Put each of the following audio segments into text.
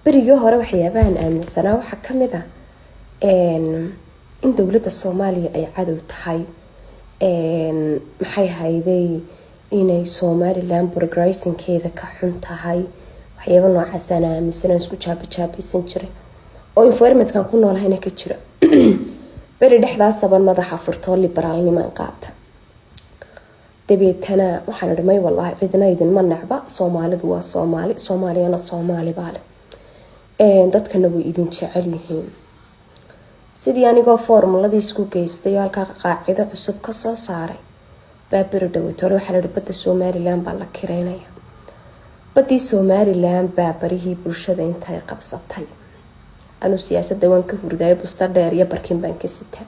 بريو هورا وحيابان آمن سنة وحكمدا إن دولة الصومالية أي عدو تحي maxay hayday inay Somaliland progressing keeda ka xun tahay waxyaabo noocaas aan aaminsanaa isku jaabisan jiray oo environment-kan ku noolahayna ka jira bari dhexdaas saban madaxa furto liberaalnimo qaata dabeetana waxaan dhimay wallahi cidna idin ma nacba Soomaalidu waa Soomaali Soomaaliyana Soomaali baale dadkana way idin jecel yihiin sidii anigoo formuladii isku geystay halka qaacido cusub ka soo saaray baabir dhawatoor waxa la badda Somaliland baa la kireynaya badii Somaliland baabarihii bulshada intay qabsatay anu siyaasadda waan ka hurday busta dheer iyo barkin baan ka sita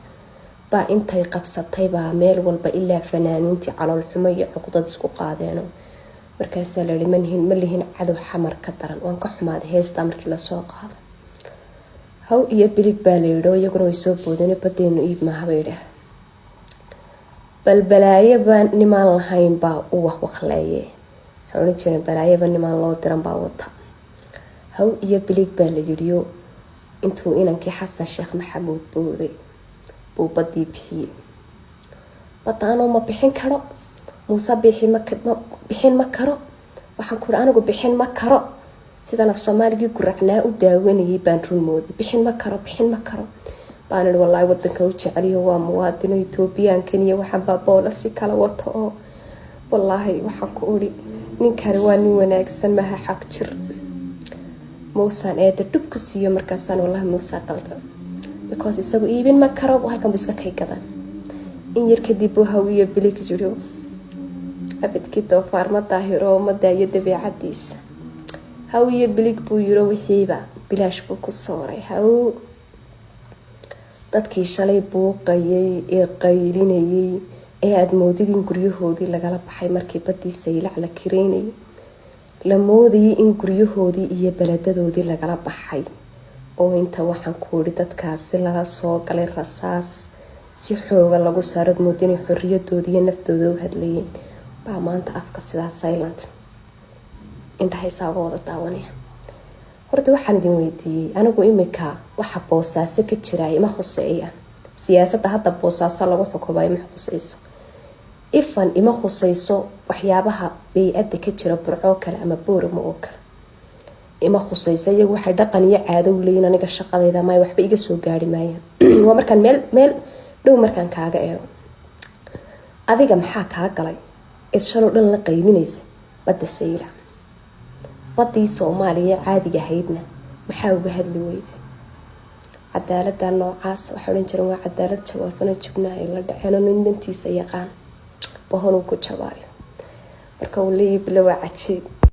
baa intay qabsatay baa meel walba ilaa fanaaniintii calool xumo iyo cuqdad isku qaadeeno markaas la lihin cadow xamar ka daran waan ka xumaad heesta markii la soo qaado haw iyo bilig baa leedo iyaguna way soo boodeen badeenu iib ma habeeyda balbalaaye baan nimaan lahayn baa u waqleeyay xawli jiray balaaye baan nimaan loo diran baa wata haw iyo bilig baa leeyo intuu inankii Xasan Sheekh Maxamuud booday buu badii bixiyay bataano ma bixin karo Muuse bixin ma karo waxaan ku anigu bixin ma karo sida naf Soomaaliga ku racnaa u daawanayay baan runmood bixin ma karo baan wallahi wadanka u jeceliyo waa muwaadin Ethiopian Kenya waxaan baabola si kala wato oo wallahi waxaan ku ori ninkan waa nin wanaagsan ma xaq jir Muuse ee dubku siiyo markaasaan wallahi Muuse qaldan because isagu iibin ma karo halkan buu iska kaygada in yar kadib uu hawiyo bilig jiro abadkii doofaar ma daahiro ma daayo dabeecadiisa hawiyo bilig buu yiro wixiiba bilaash buu ku sooray haw dadkii shalay buuqayay ee qaylinayay ee aad moodidin guryahoodii lagala baxay markii badii saylac la kireynay la moodayay in guryahoodii iyo baladadoodii lagala baxay oo inta waxaan ku ori dadkaasi laga soo galay rasaas si xooga lagu saarad moodinay xorriyadoodii iyo naftooda u hadlayeen baa maanta afka sida silent inta xisaabooda daawanaya horta waxaan idin weydiiyay anigu imika waxa boosaaso ka jiray ma khuseeya siyaasadda hadda boosaaso lagu xukumayo ma khuseyso ifan ima khuseyso waxyaabaha bay'adda ka jira burco kale ama booramo oo kale ima khuseyso iyagu waxay dhaqan iyo caado u leeyihiin aniga shaqadayda ma waxba iga soo gaari maayaan waa markaan meel dhow markaan kaaga eego adiga maxaa ka galay shalo dhan la qaylinaysa badda saylac badii Soomaaliya caadiga ahaydna maxaa uga hadli weyday cadaaladda noocaas waxa oran jiray waa cadaalad jawaabana jubnaa ay la dhaceen nintiisa yaqaan bahon ku jabaayo marka uu leeyahay bilow cajiib